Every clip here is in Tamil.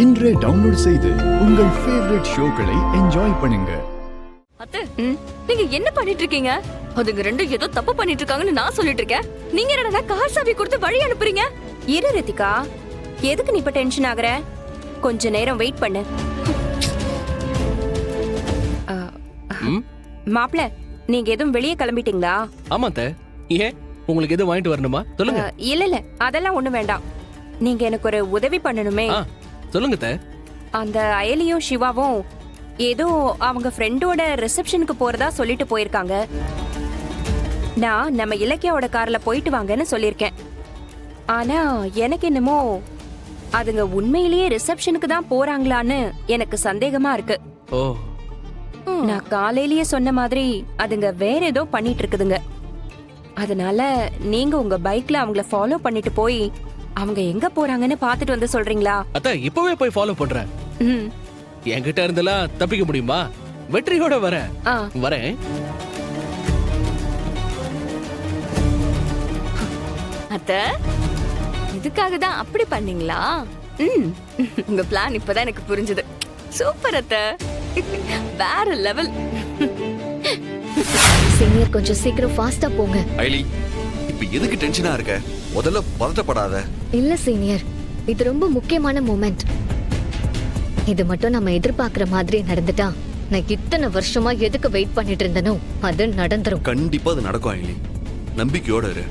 இன்றே டவுன்லோட் செய்து உங்கள் ஃபேவரட் ஷோக்களை என்ஜாய் பண்ணுங்க. அத்தை, நீங்க என்ன பண்ணிட்டு இருக்கீங்க? அதுங்க ரெண்டும் ஏதோ தப்பு பண்ணிட்டு இருக்காங்கன்னு நான் சொல்லிட்டு இருக்கேன். நீங்க என்னடா கார் சாவி கொடுத்து வழி அனுப்புறீங்க? இரு ரித்திகா, எதுக்கு நீ இப்ப டென்ஷன் ஆகுற? கொஞ்ச நேரம் வெயிட் பண்ணு. மாப்ள, நீங்க எதுவும் வெளியே கிளம்பிட்டீங்களா? ஆமா அத்தை. ஏன் உங்களுக்கு எதுவும் வாங்கிட்டு வரணுமா? சொல்லுங்க. இல்ல அதெல்லாம் ஒண்ணும் வேண்டாம். நீங்க எனக்கு ஒரு உதவி பண்ணணுமே. சொல்லுங்க அத்தை. அந்த அயலியும் சிவாவும் ஏதோ அவங்க ஃப்ரெண்டோட ரிசப்ஷனுக்கு போறதா சொல்லிட்டு போயிருக்காங்க. நான் நம்ம இலக்கியாவோட கார்ல போயிட்டு வாங்கன்னு சொல்லிருக்கேன். ஆனா எனக்கு என்னமோ அதுங்க உண்மையிலேயே ரிசப்ஷனுக்கு தான் போறாங்களான்னு எனக்கு சந்தேகமா இருக்கு. ஓ, நான் காலையிலேயே சொன்ன மாதிரி அதுங்க வேற ஏதோ பண்ணிட்டு இருக்குதுங்க. அதனால நீங்க உங்க பைக்ல அவங்கள ஃபாலோ பண்ணிட்டு போய் அவங்க எங்க போறாங்கன்னு பாத்துட்டு வந்து சொல்றீங்களா? அத்தை, இப்பவே போய் ஃபாலோ பண்றேன். என்கிட்ட இருந்தெல்லாம் தப்பிக்க முடியுமா? வெற்றியோட வரேன். வரேன். அத்தை, இதுக்காக தான் அப்படி பண்ணீங்களா? உங்க பிளான் இப்பதான் எனக்கு புரிஞ்சது. சூப்பர் அத்தை, வேற லெவல். சீனியர், கொஞ்சம் சீக்கிரம் ஃபாஸ்டா போங்க. ஐலி, இப்ப எதுக்கு டென்ஷனா இருக்க? முதல்ல பதட்டப்படாத. இல்ல சீனியர், இது ரொம்ப முக்கியமான மொமெண்ட். இது மட்டும் நம்ம எதிர்பார்க்கிற மாதிரி நடந்துட்டா நான் இத்தனை வருஷமா எதுக்கு வெயிட் பண்ணிட்டு இருந்தனோ அது நடந்துரும். கண்டிப்பா அது நடக்கும் ஐலி, நம்பிக்கையோட இரு.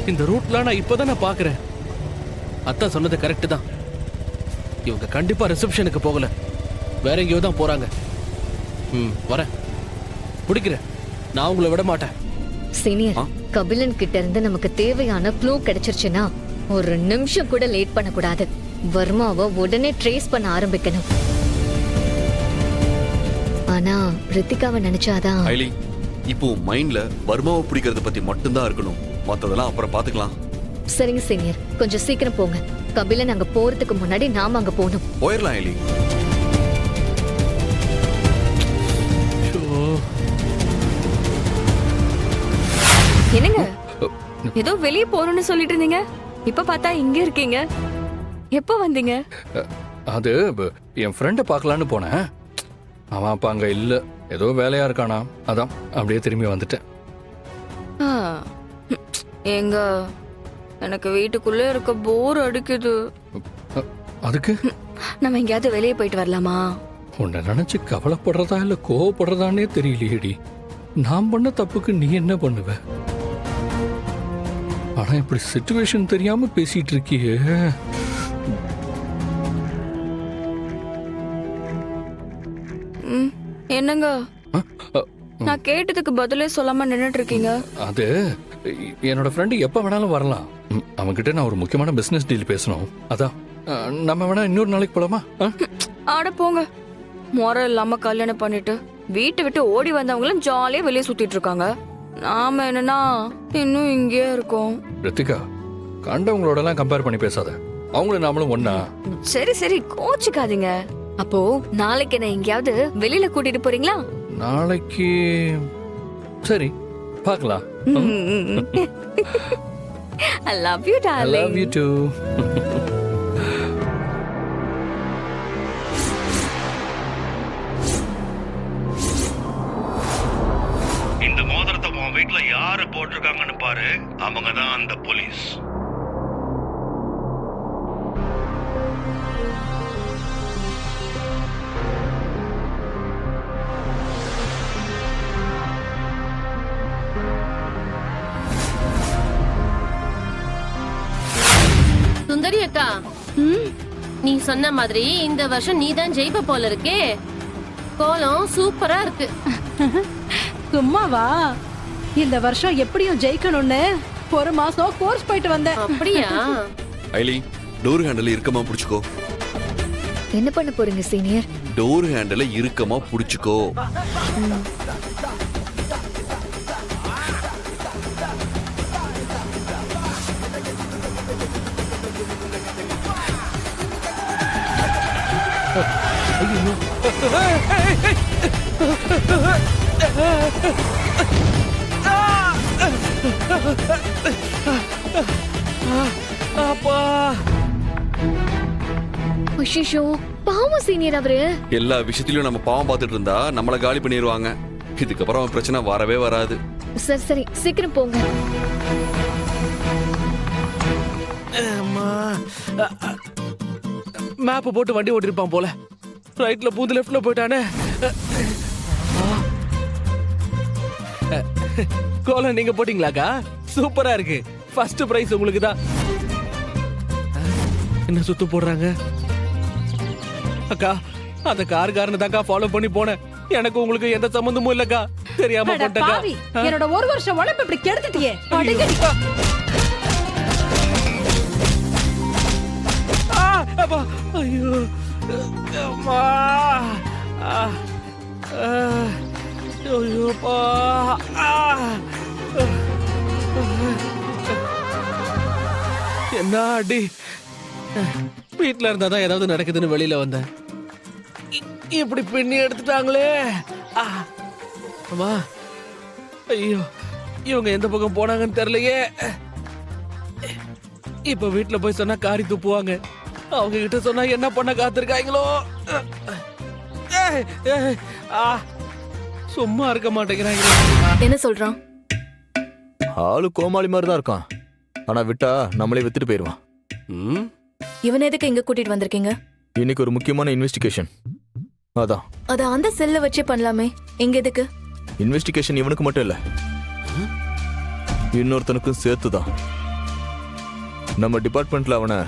இந்த ரூட்ல நான் இப்பதான் பாக்குறேன். அத்தா சொன்னது கரெக்ட் தான். இவங்க கண்டிப்பா ரிசப்ஷனுக்கு போகல, வேற எங்கேயோ தான் போறாங்க. வரேன், பிடிக்கிறேன். நான் உங்களை விட மாட்டேன். சீனியர், கபிலன் கிட்ட இருந்து நமக்கு தேவையான க்ளூ கிடைச்சிருச்சுன்னா ஒரு நிமிஷம் கூட லேட் பண்ண கூடாது. வர்மாவை உடனே ட்ரேஸ் பண்ண ஆரம்பிக்கணும். ஆனா ரித்திகாவை நினைச்சாதான். ஐலி, இப்போ மைண்ட்ல வர்மாவை பிடிக்கிறத பத்தி மட்டும்தான் இருக்கணும். மத்ததெல்லாம் அப்புறம் பாத்துக்கலாம். சரிங்க சீனியர், கொஞ்சம் சீக்கிரம் போங்க. கபிலன் அங்க போறதுக்கு முன்னாடி நாம அங்க போகணும். போயிடலாம் ஐலி. என்னங்க, ஏதோ வெளியே போறோம்னு சொல்லிட்டு இருந்தீங்க, இப்ப பார்த்தா இங்க இருக்கீங்க. எப்ப வந்தீங்க? அது என் ஃப்ரெண்டை பார்க்கலான்னு போனேன். அவன் அப்ப அங்க இல்ல, ஏதோ வேலையா இருக்கானா, அதான் அப்படியே திரும்பி வந்துட்டேன். எங்க எனக்கு வீட்டுக்குள்ளே இருக்க போர் அடிக்குது. அதுக்கு நம்ம எங்கேயாவது வெளியே போயிட்டு வரலாமா? உன்னை நினைச்சு கவலைப்படுறதா இல்ல கோவப்படுறதானே தெரியலையேடி. நான் பண்ண தப்புக்கு நீ என்ன பண்ணுவ? ஆனா இப்படி சிச்சுவேஷன் தெரியாம பேசிட்டு இருக்கியே. என்னங்க, நான் கேட்டதுக்கு பதிலே சொல்லாம நின்னுட்டு இருக்கீங்க? அது என்னோட ஃப்ரெண்டு எப்ப வேணாலும் வரலாம். அவன்கிட்ட நான் ஒரு முக்கியமான பிசினஸ் டீல் பேசணும். அதான் நம்ம வேணா இன்னொரு நாளைக்கு போலாமா? ஆட போங்க. முறை இல்லாம கல்யாணம் பண்ணிட்டு வீட்டை விட்டு ஓடி வந்தவங்களும் ஜாலியா வெளியே சுத்திட்டு இருக்காங்க. நாம என்னன்னா இன்னும் இங்கே இருக்கோம். ரித்திகா, கண்டவங்களோட எல்லாம் கம்பேர் பண்ணி பேசாத. அவங்களும் நாமளும் ஒண்ணா. சரி சரி, கோச்சுக்காதீங்க. அப்போ நாளைக்கு என்ன எங்கேயாவது வெளியில கூட்டிட்டு போறீங்களா? நாளைக்கு சரி, பார்க்கலாம். I love you, darling. I love you too. இந்த மோதிரத்தை உன் வீட்டுல யாரு போட்டிருக்காங்கன்னு பாரு. அவங்க தான் அந்த போலீஸ். சுந்தரி அக்கா, நீ சொன்ன மாதிரி இந்த வருஷம் நீ தான் ஜெயிப்ப போல இருக்கே. கோலம் சூப்பரா இருக்கு. சும்மாவா, இந்த வருஷம் எப்படியும் ஜெயிக்கணும்னு ஒரு மாசம் கோர்ஸ் போயிட்டு வந்தேன். அப்படியா? ஐலி, டோர் ஹேண்டில் இறுக்கமா புடிச்சுக்கோ. என்ன பண்ண போறீங்க சீனியர்? டோர் ஹேண்டில் இறுக்கமா புடிச்சுக்கோ. ஐயோ. அப்பா அஷிஷோ பாவம் சீனியர் அவரு. எல்லா விஷயத்திலயும் நம்ம பாவம் பார்த்துட்டு இருந்தா நம்மள காலி பண்ணிடுவாங்க. இதுக்கப்புறம் அவன் பிரச்சனை வரவே வராது. சரி சரி சீக்கிரம் போங்க. மேப் போட்டு வண்டி ஓட்டிருப்பான் போல. ரைட்ல பூந்து லெஃப்ட்ல போயிட்டானே. கோலம் நீங்க போட்டீங்களாக்கா? சூப்பரா இருக்கு. ஃபர்ஸ்ட் பிரைஸ் உங்களுக்கு தான். என்ன சுத்து போடுறாங்க? அக்கா அந்த காருக்காரனை தாக்கா ஃபாலோ பண்ணி போனேன். எனக்கு உங்களுக்கு எந்த சம்பந்தமும் இல்லக்கா. தெரியாம அட போட்டேக்கா. பாவி, என்னோட ஒரு வருஷம் உழைப்பு இப்படி கெடுத்துட்டியே. அடிக்கடி. அப்பா ஐயோ அம்மா ஐயோப்பா. என்ன அடி. வீட்டுல இருந்தாதான் ஏதாவது நடக்குதுன்னு வெளியில வந்தேன். இப்படி பின்னி எடுத்துட்டாங்களே. அம்மா ஐயோ இவங்க எந்த பக்கம் போனாங்கன்னு தெரியலையே. இப்ப வீட்டுல போய் சொன்னா காரி துப்புவாங்க. அவங்க கிட்ட சொன்னா என்ன பண்ண காத்திருக்காங்களோ. சும்மா இருக்க மாட்டேங்கிறாங்க. என்ன சொல்றான்? ஆளு கோமாளி மாதிரி தான் இருக்கான். ஆனா விட்டா நம்மளே வித்துட்டு போயிருவான். இவன் எதுக்கு இங்க கூட்டிட்டு வந்திருக்கீங்க? இன்னைக்கு ஒரு முக்கியமான இன்வெஸ்டிகேஷன். அதான் அத அந்த செல்ல வச்சே பண்ணலாமே. எங்க எதுக்கு? இன்வெஸ்டிகேஷன் இவனுக்கு மட்டும் இல்ல, இன்னொருத்தனுக்கும் சேர்த்துதான். நம்ம டிபார்ட்மெண்ட்ல அவனை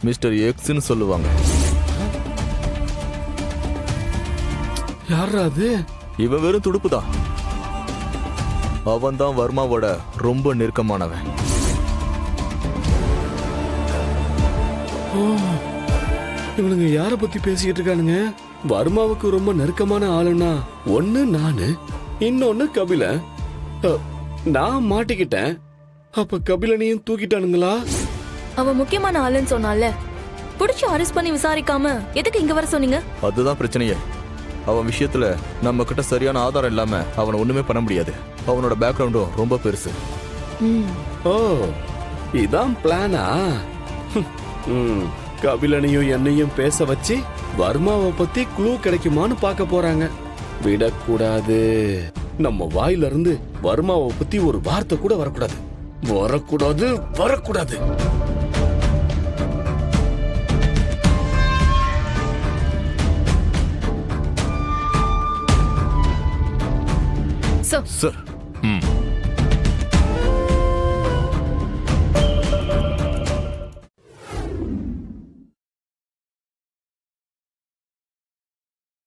மிஸ்டர் எக்ஸ்ன்னு சொல்லுவாங்க. யாரா அது? இவன் வெறும் துடுப்பு தான். அவன் தான் வர்மாவோட ரொம்ப நெருக்கமானவன். இவனுங்க யார பத்தி பேசிக்கிட்டு இருக்கானுங்க? வர்மாவுக்கு ரொம்ப நெருக்கமான ஆளுன்னா ஒண்ணு நானு, இன்னொன்னு கபிலன். நான் மாட்டிக்கிட்டேன். அப்ப கபிலனையும் தூக்கிட்டானுங்களா? அவ முக்கியமான ஆளுன்னு சொன்னால புடிச்சு அரெஸ்ட் பண்ணி விசாரிக்காம எதுக்கு இங்க வர சொன்னீங்க? அதுதான் பிரச்சனையே. அவன் விஷயத்துல நம்ம கிட்ட சரியான ஆதாரம் இல்லாம அவனை ஒண்ணுமே பண்ண முடியாது. அவனோட பேக்ரவுண்டும் ரொம்ப பெருசு. ஓ இதான் பிளானா? கபிலனையும் என்னையும் பேச வச்சு வர்மாவை பத்தி க்ளூ கிடைக்குமான்னு பார்க்க போறாங்க. விடக்கூடாது. நம்ம வாயில இருந்து வர்மாவை பத்தி ஒரு வார்த்தை கூட வரக்கூடாது. வரக்கூடாது, வரக்கூடாது. சார்